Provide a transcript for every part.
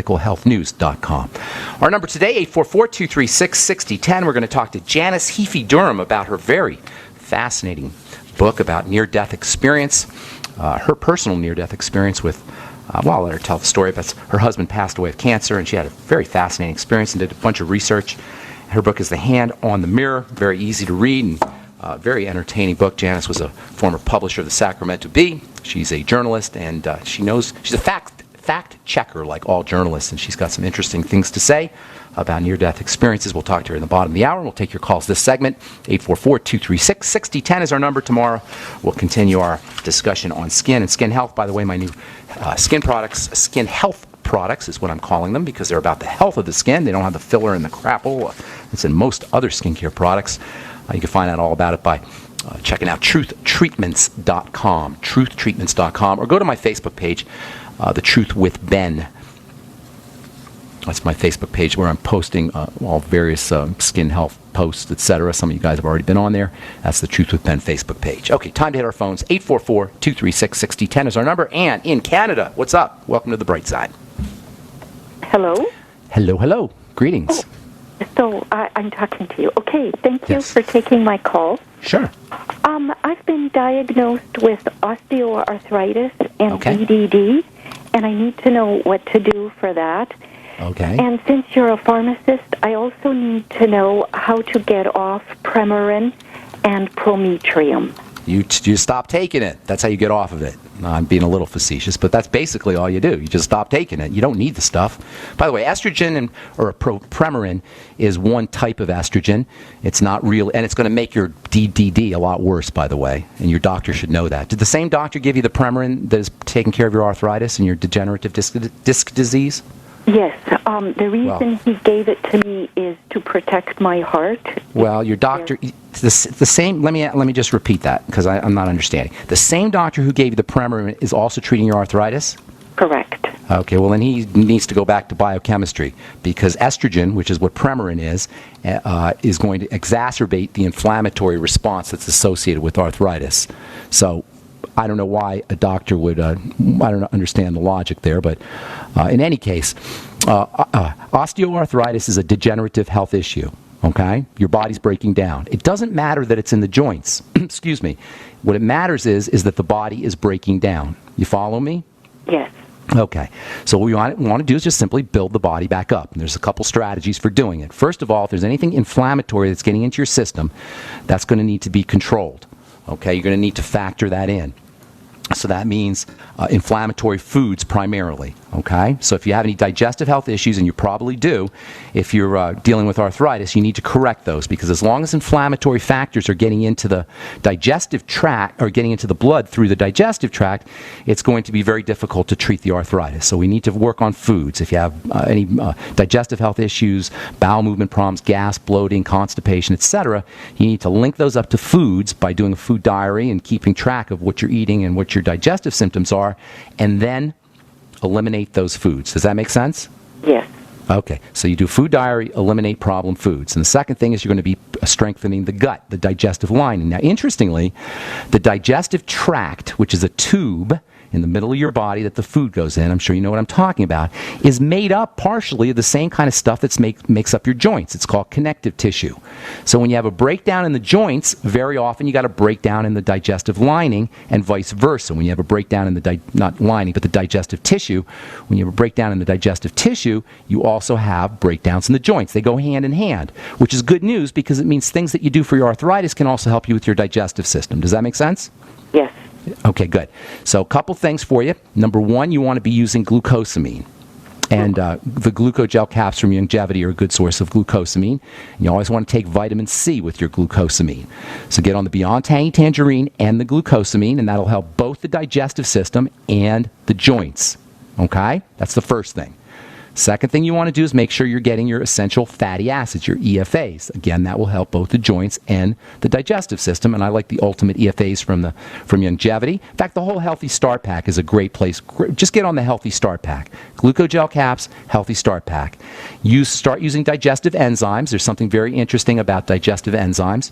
medicalhealthnews.com. Our number today, 844-236-6010. We're going to talk to Janice Heafy-Durham about her very fascinating book about near-death experience, her personal near-death experience with, I'll let her tell the story, but her husband passed away of cancer, and she had a very fascinating experience and did a bunch of research. Her book is The Hand on the Mirror, very easy to read and very entertaining book. Janice was a former publisher of the Sacramento Bee. She's a journalist, and she's a fact checker like all journalists, and she's got some interesting things to say about near-death experiences. We'll talk to her in the bottom of the hour, and we'll take your calls this segment. 844-236-6010 is our number. Tomorrow we'll continue our discussion on skin and skin health. By the way, my new skin health products is what I'm calling them, because they're about the health of the skin. They don't have the filler and the crapple that's in most other skincare products. You can find out all about it by checking out truthtreatments.com, or go to my Facebook page, The Truth with Ben. That's my Facebook page where I'm posting all various skin health posts, etc. Some of you guys have already been on there. That's the Truth with Ben Facebook page. Okay, time to hit our phones. 844-236-6010 is our number. And in Canada, what's up? Welcome to the bright side. Hello? Hello. Greetings. Oh, so I'm talking to you. Okay, thank you for taking my call. Sure. I've been diagnosed with osteoarthritis and BDD, and I need to know what to do for that. Okay. And since you're a pharmacist, I also need to know how to get off Premarin and Prometrium. You stop taking it. That's how you get off of it. I'm being a little facetious, but that's basically all you do. You just stop taking it. You don't need the stuff. By the way, estrogen or Premarin is one type of estrogen. It's not real, and it's going to make your DDD a lot worse, by the way, and your doctor should know that. Did the same doctor give you the Premarin that is taking care of your arthritis and your degenerative disc disease? Yes. The reason he gave it to me is to protect my heart. Well, your doctor, the same. Let me just repeat that because I'm not understanding. The same doctor who gave you the Premarin is also treating your arthritis? Correct. Okay. Well, then he needs to go back to biochemistry, because estrogen, which is what Premarin is going to exacerbate the inflammatory response that's associated with arthritis. So I don't know why a doctor would, I don't understand the logic there, but in any case, osteoarthritis is a degenerative health issue, okay? Your body's breaking down. It doesn't matter that it's in the joints. Excuse me. What it matters is that the body is breaking down. You follow me? Yes. Okay. So what we want to do is just simply build the body back up. And there's a couple strategies for doing it. First of all, if there's anything inflammatory that's getting into your system, that's going to need to be controlled. Okay? You're going to need to factor that in. So that means inflammatory foods primarily, okay? So if you have any digestive health issues, and you probably do, if you're dealing with arthritis, you need to correct those, because as long as inflammatory factors are getting into the digestive tract, or getting into the blood through the digestive tract, it's going to be very difficult to treat the arthritis. So we need to work on foods. If you have any digestive health issues, bowel movement problems, gas, bloating, constipation, etc., you need to link those up to foods by doing a food diary and keeping track of what you're eating and what your digestive symptoms are, and then eliminate those foods. Does that make sense? Yes. Okay, so you do food diary, eliminate problem foods. And the second thing is you're going to be strengthening the gut, the digestive lining. Now, interestingly, the digestive tract, which is a tube in the middle of your body that the food goes in, I'm sure you know what I'm talking about, is made up partially of the same kind of stuff that makes up your joints. It's called connective tissue. So when you have a breakdown in the joints, very often you got a breakdown in the digestive lining, and vice versa. When you have a breakdown in the, not lining, but the digestive tissue, when you have a breakdown in the digestive tissue, you also have breakdowns in the joints. They go hand in hand, which is good news, because it means things that you do for your arthritis can also help you with your digestive system. Does that make sense? Yes. Okay, good. So a couple things for you. Number one, you want to be using glucosamine. And the glucogel caps from Longevity are a good source of glucosamine. You always want to take vitamin C with your glucosamine. So get on the Beyond Tangy Tangerine and the glucosamine, and that'll help both the digestive system and the joints. Okay? That's the first thing. Second thing you want to do is make sure you're getting your essential fatty acids, your EFAs. Again, that will help both the joints and the digestive system, and I like the Ultimate EFAs from Longevity. In fact, the whole Healthy Start Pack is a great place. Just get on the Healthy Start Pack. Glucogel caps, Healthy Start Pack. Start using digestive enzymes. There's something very interesting about digestive enzymes.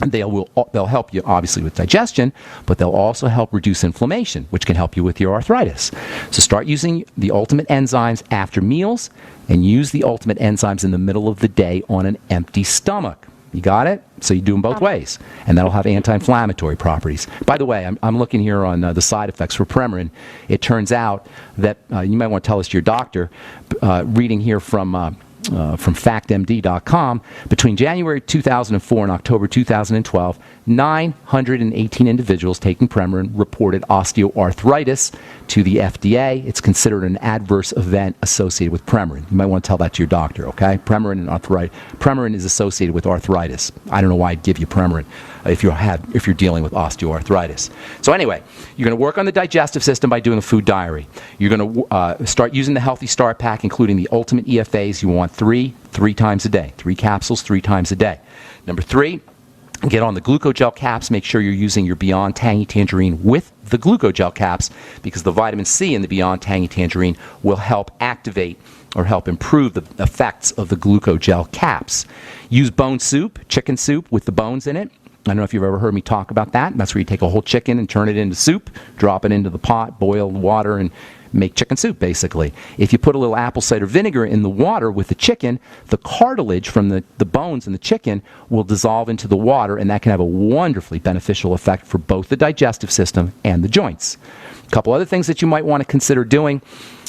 They'll help you obviously with digestion, but they'll also help reduce inflammation, which can help you with your arthritis. So start using the Ultimate Enzymes after meals, and use the Ultimate Enzymes in the middle of the day on an empty stomach. You got it? So you do them both ways, and that'll have anti-inflammatory properties. By the way, I'm looking here on the side effects for Premarin. It turns out that you might want to tell this to your doctor. Reading here from factmd.com, between January 2004 and October 2012, 918 individuals taking Premarin reported osteoarthritis to the FDA. It's considered an adverse event associated with Premarin. You might want to tell that to your doctor, okay? Premarin is associated with arthritis. I don't know why I'd give you Premarin if you're dealing with osteoarthritis. So anyway, you're going to work on the digestive system by doing a food diary. You're going to start using the Healthy Start Pack, including the Ultimate EFAs. You want three times a day. 3 capsules, 3 times a day. Number 3, get on the glucogel caps. Make sure you're using your Beyond Tangy Tangerine with the glucogel caps, because the vitamin C in the Beyond Tangy Tangerine will help activate or help improve the effects of the glucogel caps. Use bone soup, chicken soup with the bones in it. I don't know if you've ever heard me talk about that. That's where you take a whole chicken and turn it into soup, drop it into the pot, boil water, and make chicken soup, basically. If you put a little apple cider vinegar in the water with the chicken, the cartilage from the bones in the chicken will dissolve into the water, and that can have a wonderfully beneficial effect for both the digestive system and the joints. A couple other things that you might want to consider doing.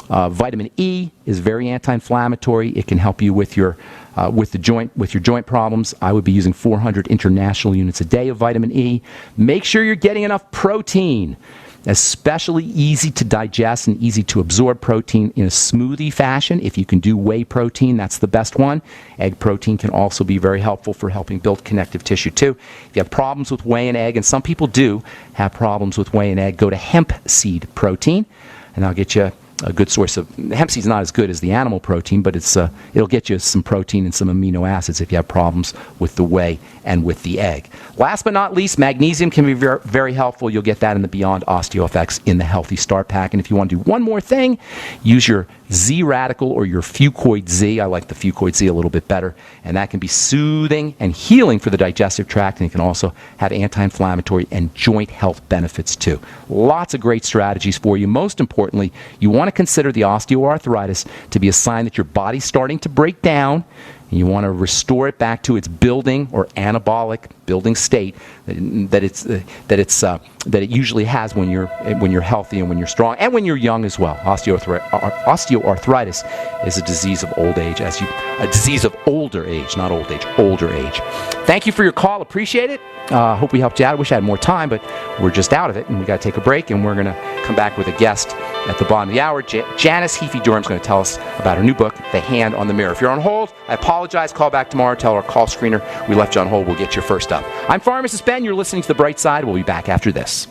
Vitamin E is very anti-inflammatory. It can help you with your joint problems. I would be using 400 international units a day of vitamin E. Make sure you're getting enough protein, especially easy to digest and easy to absorb protein in a smoothie fashion. If you can do whey protein, that's the best one. Egg protein can also be very helpful for helping build connective tissue too. If you have problems with whey and egg, and some people do have problems with whey and egg, go to hemp seed protein, and I'll get you a good source of hemp seed. Is not as good as the animal protein, but it'll get you some protein and some amino acids if you have problems with the whey and with the egg. Last but not least, magnesium can be very, very helpful. You'll get that in the Beyond OsteoFX in the Healthy Start Pack. And if you want to do one more thing, use your Z Radical or your Fucoid Z. I like the Fucoid Z a little bit better, and that can be soothing and healing for the digestive tract, and it can also have anti-inflammatory and joint health benefits too. Lots of great strategies for you. Most importantly, you want to consider the osteoarthritis to be a sign that your body's starting to break down, and you want to restore it back to its building or anabolic building state that it usually has when you're healthy and when you're strong and when you're young as well. Osteoarthritis is a disease of old age, a disease of older age, not old age, older age. Thank you for your call. Appreciate it. Hope we helped you out. I wish I had more time, but we're just out of it, and we got to take a break, and we're going to come back with a guest at the bottom of the hour. Janice Heafy-Durham's going to tell us about her new book, The Hand on the Mirror. If you're on hold, I apologize. Call back tomorrow. Tell our call screener we left you on hold. We'll get you first up. I'm Pharmacist Ben. You're listening to The Bright Side. We'll be back after this.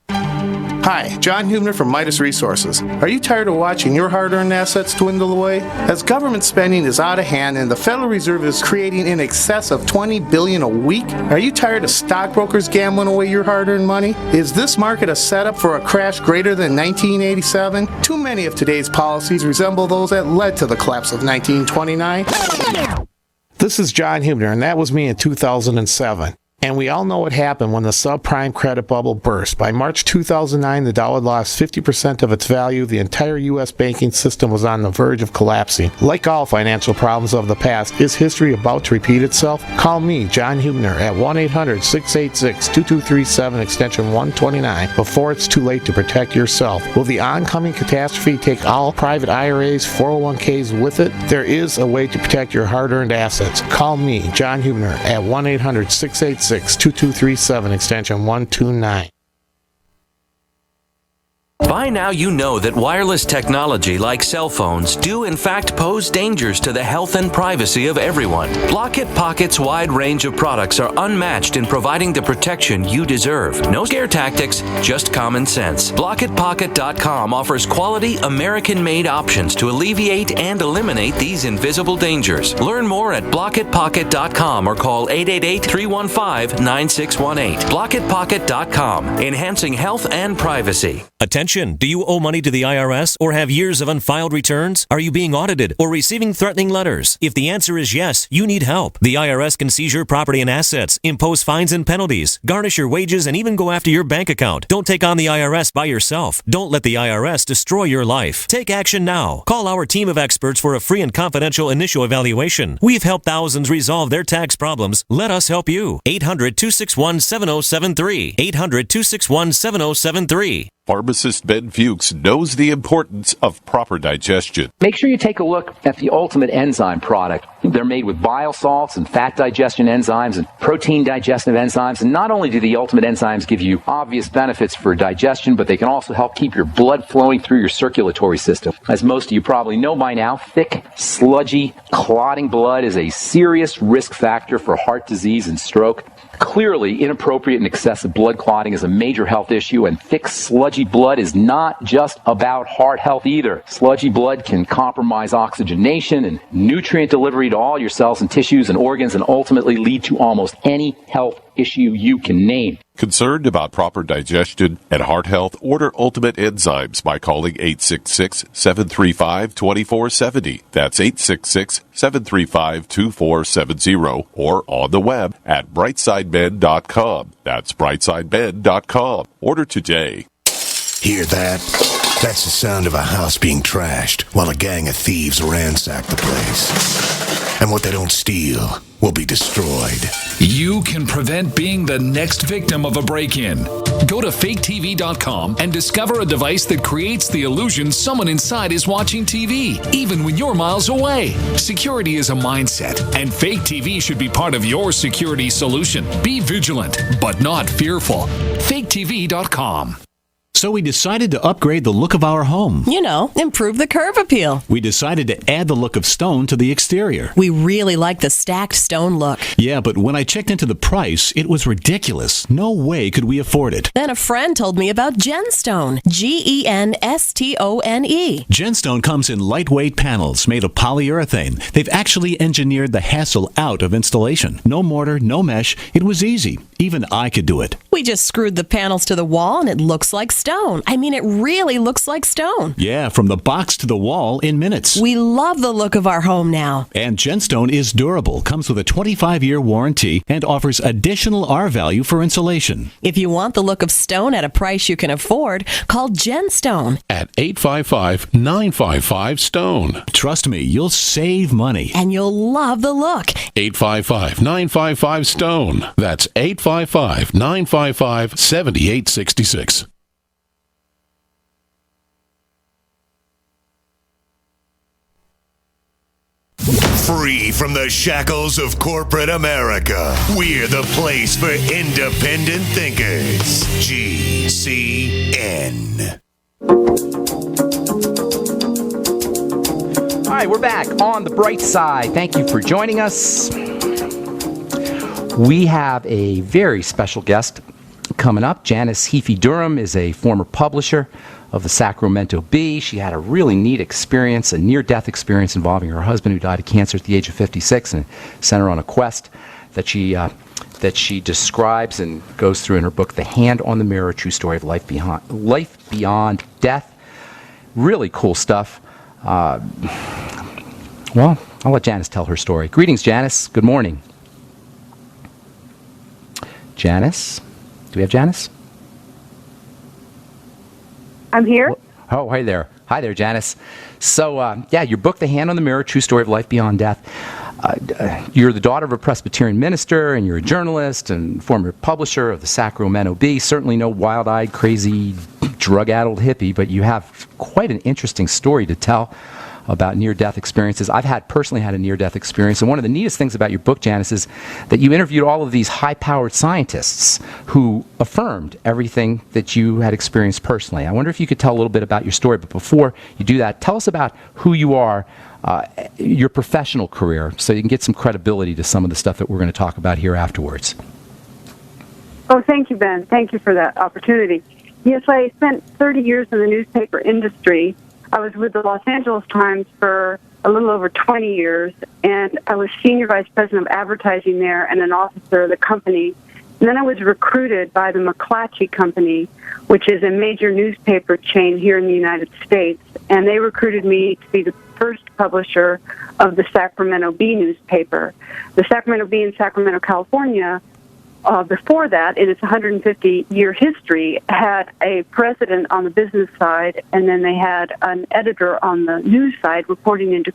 Hi, John Hubner from Midas Resources. Are you tired of watching your hard-earned assets dwindle away? As government spending is out of hand and the Federal Reserve is creating in excess of $20 billion a week, are you tired of stockbrokers gambling away your hard-earned money? Is this market a setup for a crash greater than 1987? Too many of today's policies resemble those that led to the collapse of 1929. This is John Hubner, and that was me in 2007. And we all know what happened when the subprime credit bubble burst. By March 2009, the dollar lost 50% of its value. The entire U.S. banking system was on the verge of collapsing. Like all financial problems of the past, is history about to repeat itself? Call me, John Hubner, at 1-800-686-2237, extension 129, before it's too late to protect yourself. Will the oncoming catastrophe take all private IRAs, 401ks with it? There is a way to protect your hard-earned assets. Call me, John Hubner, at 1-800-686-2237, extension 129. By now you know that wireless technology like cell phones do in fact pose dangers to the health and privacy of everyone. Block-It Pocket's wide range of products are unmatched in providing the protection you deserve. No scare tactics, just common sense. BlockItPocket.com offers quality American-made options to alleviate and eliminate these invisible dangers. Learn more at BlockItPocket.com or call 888-315-9618. BlockItPocket.com, enhancing health and privacy. Attention Attention! Do you owe money to the IRS or have years of unfiled returns? Are you being audited or receiving threatening letters? If the answer is yes, you need help. The IRS can seize your property and assets, impose fines and penalties, garnish your wages, and even go after your bank account. Don't take on the IRS by yourself. Don't let the IRS destroy your life. Take action now. Call our team of experts for a free and confidential initial evaluation. We've helped thousands resolve their tax problems. Let us help you. 800-261-7073. 800-261-7073. Pharmacist Ben Fuchs knows the importance of proper digestion. Make sure you take a look at the Ultimate Enzyme product. They're made with bile salts and fat digestion enzymes and protein digestive enzymes. And not only do the Ultimate Enzymes give you obvious benefits for digestion, but they can also help keep your blood flowing through your circulatory system. As most of you probably know by now, thick, sludgy, clotting blood is a serious risk factor for heart disease and stroke. Clearly, inappropriate and excessive blood clotting is a major health issue, and thick, sludgy blood is not just about heart health either. Sludgy blood can compromise oxygenation and nutrient delivery to all your cells and tissues and organs, and ultimately lead to almost any health issue you can name. Concerned about proper digestion and heart health? Order Ultimate Enzymes by calling 866-735-2470. That's 866-735-2470, or on the web at brightsideben.com. That's brightsideben.com. Order today. Hear that? That's the sound of a house being trashed while a gang of thieves ransack the place. And what they don't steal will be destroyed. You can prevent being the next victim of a break-in. Go to faketv.com and discover a device that creates the illusion someone inside is watching TV, even when you're miles away. Security is a mindset, and Fake TV should be part of your security solution. Be vigilant, but not fearful. faketv.com. So we decided to upgrade the look of our home. You know, improve the curb appeal. We decided to add the look of stone to the exterior. We really like the stacked stone look. Yeah, but when I checked into the price, it was ridiculous. No way could we afford it. Then a friend told me about Genstone. Genstone. Genstone comes in lightweight panels made of polyurethane. They've actually engineered the hassle out of installation. No mortar, no mesh. It was easy. Even I could do it. We just screwed the panels to the wall and it looks like stone. I mean, it really looks like stone. Yeah, from the box to the wall in minutes. We love the look of our home now. And Genstone is durable, comes with a 25-year warranty, and offers additional R value for insulation. If you want the look of stone at a price you can afford, call Genstone at 855-955-STONE. Trust me, you'll save money. And you'll love the look. 855-955-STONE. That's 855-955-7866. Free from the shackles of corporate America, we're the place for independent thinkers. GCN. All right, we're back on the bright side. Thank you for joining us. We have a very special guest coming up. Janice Heafy-Durham is a former publisher of the Sacramento Bee. She had a really neat experience, a near-death experience involving her husband who died of cancer at the age of 56, and sent her on a quest that she describes and goes through in her book, The Hand on the Mirror, True Story of Life Beyond Death. Really cool stuff. Well, I'll let Janice tell her story. Greetings, Janice. Good morning. Janice? Do we have Janice? I'm here. Oh, hi there. Hi there, Janice. So, your book, The Hand on the Mirror, True Story of Life Beyond Death. You're the daughter of a Presbyterian minister, and you're a journalist and former publisher of the Sacramento Bee. Certainly no wild-eyed, crazy, drug-addled hippie, but you have quite an interesting story to tell about near-death experiences. I've personally had a near-death experience, and one of the neatest things about your book, Janice, is that you interviewed all of these high-powered scientists who affirmed everything that you had experienced personally. I wonder if you could tell a little bit about your story, but before you do that, tell us about who you are, your professional career, so you can get some credibility to some of the stuff that we're going to talk about here afterwards. Oh, thank you, Ben. Thank you for that opportunity. Yes, I spent 30 years in the newspaper industry. I was with the Los Angeles Times for a little over 20 years, and I was Senior Vice President of Advertising there and an officer of the company. And then I was recruited by the McClatchy Company, which is a major newspaper chain here in the United States, and they recruited me to be the first publisher of the Sacramento Bee newspaper. The Sacramento Bee in Sacramento, California, before that, in its 150-year history, had a president on the business side, and then they had an editor on the news side reporting into